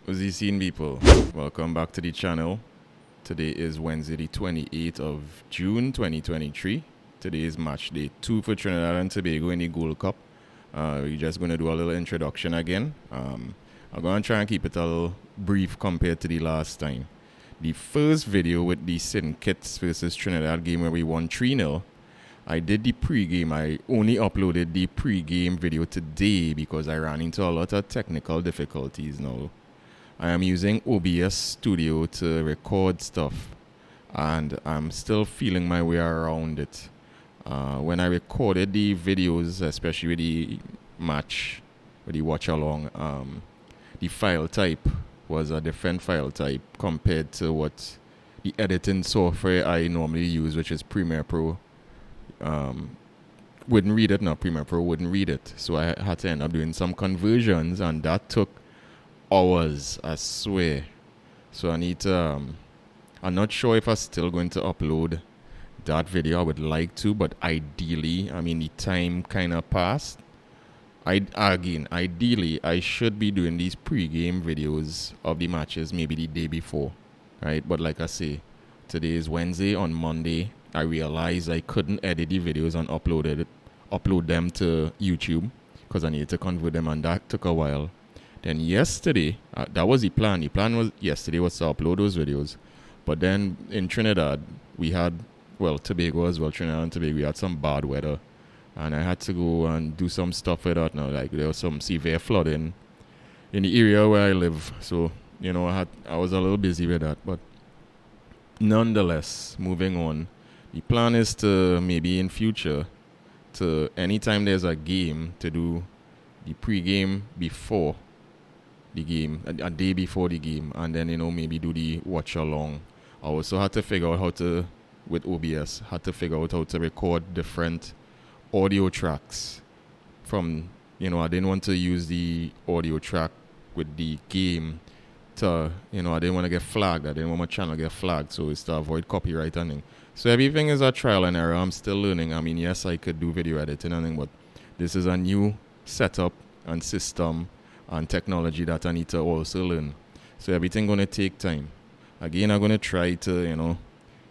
What's the scene, people? Welcome back to the channel. Today is Wednesday, the 28th of June, 2023. Today is match day 2 for Trinidad and Tobago in the Gold Cup. We're just going to do a little introduction again. I'm going to try and keep it a little brief compared to the last time. The first video with the Sin Kitts versus Trinidad game where we won 3-0, I did the pre-game. I only uploaded the pre-game video today because I ran into a lot of technical difficulties now. I am using OBS Studio to record stuff, and I'm still feeling my way around it. When I recorded the videos, especially with the match, with the watch along, the file type was a different file type compared to what the editing software I normally use, which is Premiere Pro. Wouldn't read it. Premiere Pro wouldn't read it, so I had to end up doing some conversions, and that took hours, I swear. So I need to I'm not sure if I'm still going to upload that video. I would like to, but ideally, the time kind of passed. Ideally I should be doing these pre-game videos of the matches maybe the day before, right? But like I say, today is Wednesday. On Monday I realized I couldn't edit the videos and upload them to YouTube because I needed to convert them, and that took a while. Then yesterday, that was the plan. The plan was yesterday was to upload those videos. But then in Trinidad, we had, Tobago as well, Trinidad and Tobago, we had some bad weather. And I had to go and do some stuff with that now. Like there was some severe flooding in the area where I live. So, I was a little busy with that. But nonetheless, moving on. The plan is to maybe in future, to anytime there's a game, to do the pre-game before the game, a day before the game, and then maybe do the watch along. I also had to figure out how to, with OBS, how to record different audio tracks from, I didn't want to use the audio track with the game to, I didn't want to get flagged. I didn't want my channel to get flagged, so it's to avoid copyright and thing. So everything is a trial and error. I'm still learning. Yes, I could do video editing and thing, but this is a new setup and system and technology that I need to also learn. So everything gonna take time. Again, I'm gonna try to,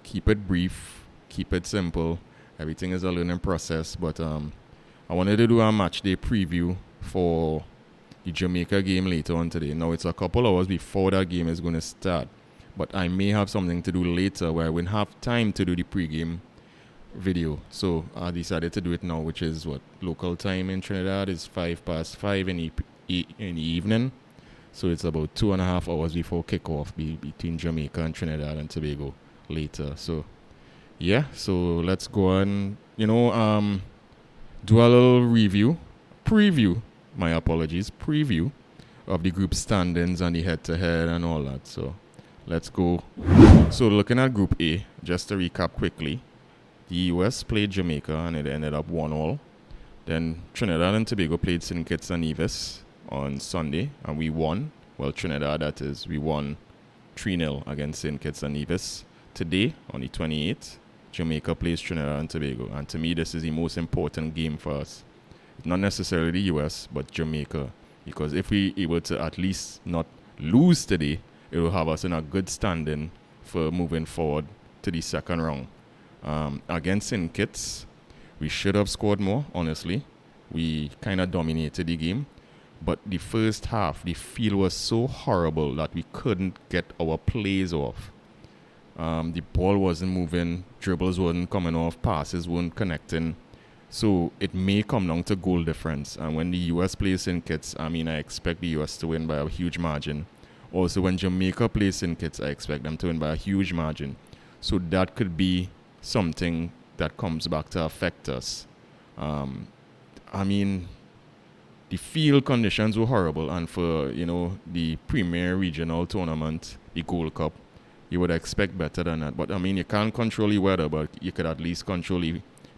keep it brief, keep it simple. Everything is a learning process. But I wanted to do a match day preview for the Jamaica game later on today. Now it's a couple hours before that game is gonna start, but I may have something to do later where I won't have time to do the pre-game video. So I decided to do it now, which is what local time in Trinidad is 5:05 in the evening. So it's about 2.5 hours before kickoff between Jamaica and Trinidad and Tobago later. So yeah, so let's go and do a little preview of the group standings and the head-to-head and all that. So let's go. So looking at Group A, just to recap quickly, the US played Jamaica and it ended up 1-1. Then Trinidad and Tobago played St. Kitts and Nevis on Sunday, and we won. Well, Trinidad, that is, we won 3-0 against St. Kitts and Nevis. Today, on the 28th, Jamaica plays Trinidad and Tobago, and to me, this is the most important game for us. Not necessarily the US, but Jamaica, because if we able to at least not lose today, it will have us in a good standing for moving forward to the second round. Against St. Kitts, we should have scored more, honestly. We kind of dominated the game. But the first half, the field was so horrible that we couldn't get our plays off. The ball wasn't moving, dribbles weren't coming off, passes weren't connecting. So it may come down to goal difference. And when the US plays St. Kitts, I expect the US to win by a huge margin. Also, when Jamaica plays St. Kitts, I expect them to win by a huge margin. So that could be something that comes back to affect us. The field conditions were horrible, and for the premier regional tournament, the Gold Cup, you would expect better than that. But you can't control the weather, but you could at least control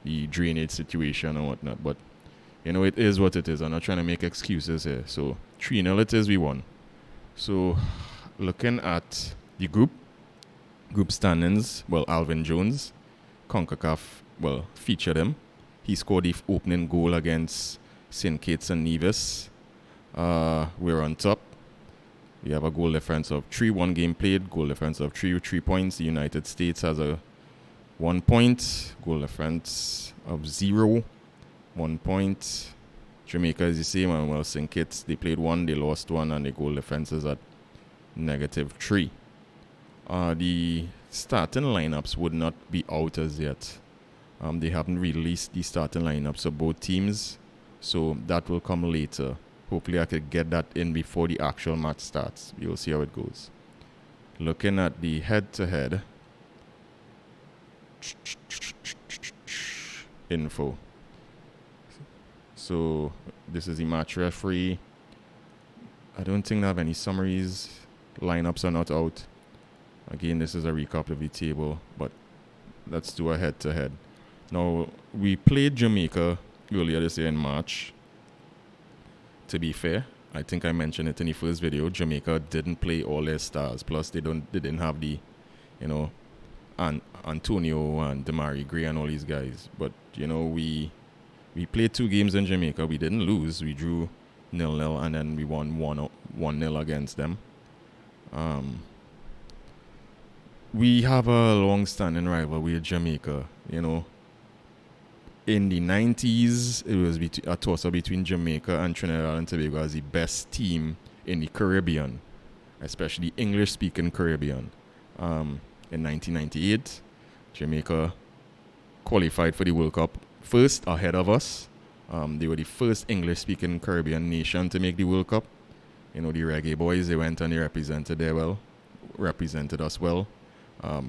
the drainage situation and whatnot. But it is what it is. I'm not trying to make excuses here. So 3-0 it is, we won. So looking at the group standings, Alvin Jones, CONCACAF, featured him. He scored the opening goal against St. Kitts and Nevis. We're on top. We have a goal difference of 3, 1 game played, goal difference of 3 points. The United States has a 1 point, goal difference of 0, 1 point. Jamaica is the same, and well, St. Kitts, they played 1, they lost 1, and the goal difference is at -3. The starting lineups would not be out as yet. They haven't released the starting lineups of both teams, so that will come later. Hopefully I could get that in before the actual match starts. You'll see how it goes. Looking at the head-to-head info. So this is the match referee. I don't think they have any summaries. Lineups are not out. Again, this is a recap of the table, but let's do a head-to-head. Now, we played Jamaica earlier this year in March. To be fair, I think I mentioned it in the first video. Jamaica didn't play all their stars. Plus, they didn't have the, Antonio and Damari Gray and all these guys. But we played 2 games in Jamaica. We didn't lose. We drew 0-0, and then we won 1-0 against them. We have a long-standing rivalry with Jamaica. In the 90s, it was a toss-up between Jamaica and Trinidad and Tobago as the best team in the Caribbean, especially English-speaking Caribbean. In 1998, Jamaica qualified for the World Cup first ahead of us. They were the first English-speaking Caribbean nation to make the World Cup. The Reggae Boys, they went and they represented us well. A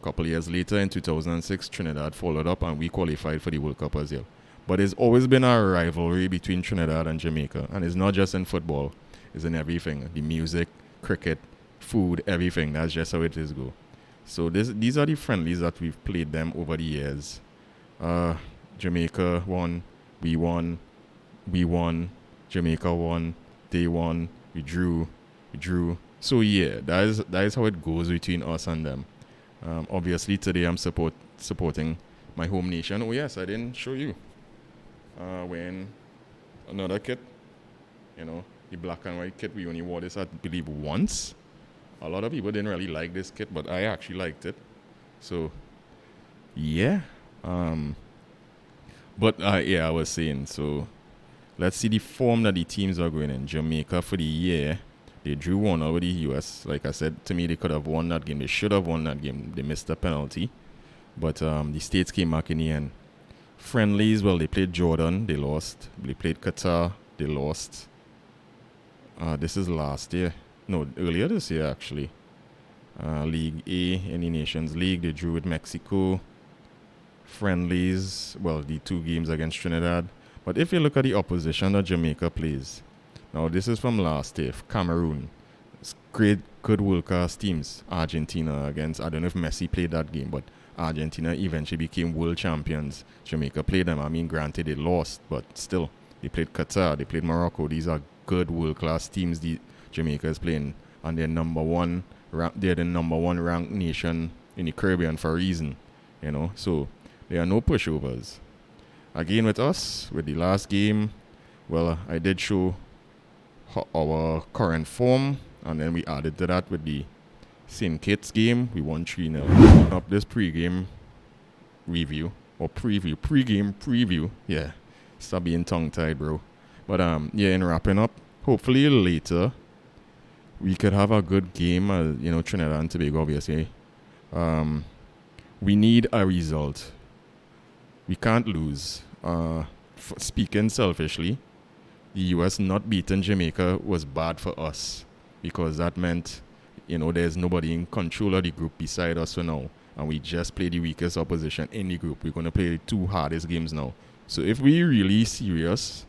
couple of years later, in 2006, Trinidad followed up and we qualified for the World Cup as well. But there's always been a rivalry between Trinidad and Jamaica. And it's not just in football. It's in everything. The music, cricket, food, everything. That's just how it is go. So these are the friendlies that we've played them over the years. Jamaica won. We won. Jamaica won. They won. We drew. So yeah, that is how it goes between us and them. Obviously today I'm supporting my home nation. Oh yes, I didn't show you. Wearing another kit, the black and white kit. We only wore this, I believe, once. A lot of people didn't really like this kit, but I actually liked it. So yeah. But I was saying, so let's see the form that the teams are going in. Jamaica for the year, they drew 1 over the US. Like I said, to me, they could have won that game. They should have won that game. They missed a penalty. But the States came back in the end. Friendlies, well, they played Jordan. They lost. They played Qatar. They lost. This is last year. No, earlier this year, actually. League A, any Nations League, they drew with Mexico. Friendlies, well, the 2 games against Trinidad. But if you look at the opposition that Jamaica plays, now this is from last year, Cameroon. It's great, good world-class teams. Argentina against, I don't know if Messi played that game, but Argentina eventually became world champions. Jamaica played them. I mean, granted, they lost, but still, they played Qatar, they played Morocco. These are good world-class teams Jamaica is playing, and they're they're the number 1 ranked nation in the Caribbean for a reason, So there are no pushovers. Again with us, with the last game, well, I did show our current form, and then we added to that with the St. Kitts game. We won 3-0. Up this pre-game review or pre-game preview. Yeah, stop being tongue-tied, bro. But in wrapping up, hopefully later we could have a good game. Trinidad and Tobago, obviously. We need a result. We can't lose. Speaking selfishly, the US not beating Jamaica was bad for us because that meant, there's nobody in control of the group beside us for now. And we just play the weakest opposition in the group. We're going to play the 2 hardest games now. So if we're really serious,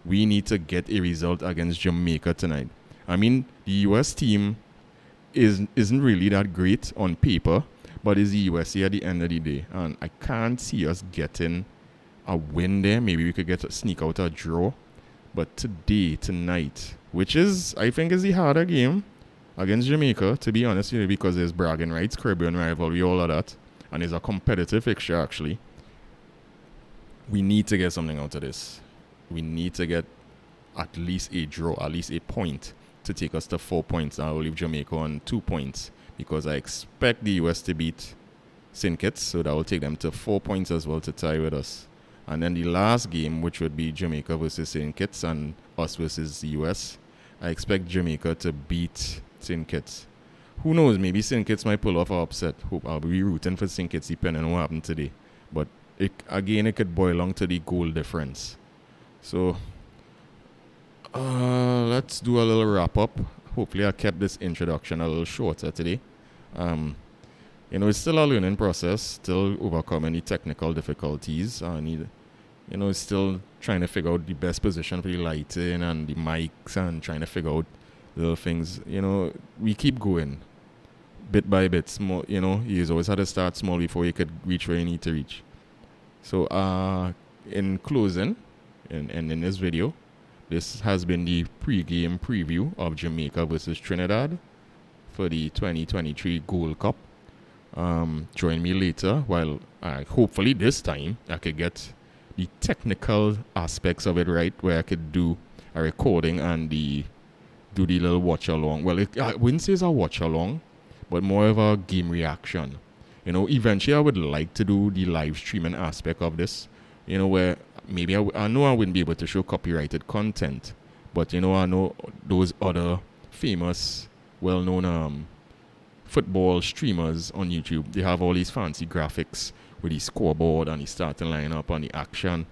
we need to get a result against Jamaica tonight. I mean, the US team isn't really that great on paper, but it's the USA at the end of the day. And I can't see us getting a win there. Maybe we could sneak out a draw. But tonight, which is, I think, is the harder game against Jamaica, to be honest, because there's bragging rights, Caribbean rivalry, all of that. And it's a competitive fixture, actually. We need to get something out of this. We need to get at least a draw, at least a point. to take us to 4 points. I will leave Jamaica on 2 points because I expect the US to beat St. Kitts, so that will take them to 4 points as well to tie with us. And then the last game, which would be Jamaica versus St. Kitts and us versus the US, I expect Jamaica to beat St. Kitts. Who knows, maybe St. Kitts might pull off an upset. Hope I'll be rooting for St. Kitts depending on what happened today. But it could boil down to the goal difference. So let's do a little wrap up. Hopefully I kept this introduction a little shorter today. It's still a learning process, still overcoming the technical difficulties. It's still trying to figure out the best position for the lighting and the mics and trying to figure out little things. We keep going bit by bit. Small, you always had to start small before you could reach where you need to reach. So in closing, in this video, this has been the pre-game preview of Jamaica versus Trinidad for the 2023 Gold Cup. Join me later while hopefully this time I could get the technical aspects of it right, where I could do a recording and do the little watch along. Well, I wouldn't say it's a watch along, but more of a game reaction. Eventually I would like to do the live streaming aspect of this, where maybe I know I wouldn't be able to show copyrighted content, but I know those other famous, well-known football streamers on YouTube, they have all these fancy graphics with the scoreboard and the starting lineup and the action.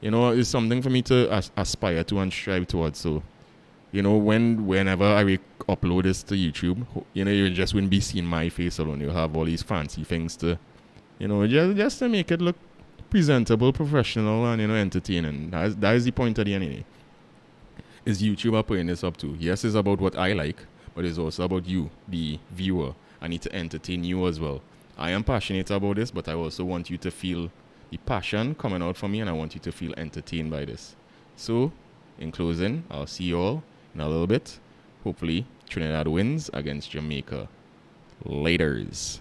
It's something for me to aspire to and strive towards. So, whenever I upload this to YouTube, you just wouldn't be seeing my face alone. You'll have all these fancy things to, just to make it look presentable, professional, and entertaining. That is the point at the end of the day. Is YouTube are putting this up to? Yes, it's about what I like, but it's also about you, the viewer. I need to entertain you as well. I am passionate about this, but I also want you to feel the passion coming out from me, and I want you to feel entertained by this. So, in closing, I'll see you all in a little bit. Hopefully, Trinidad wins against Jamaica. Laters.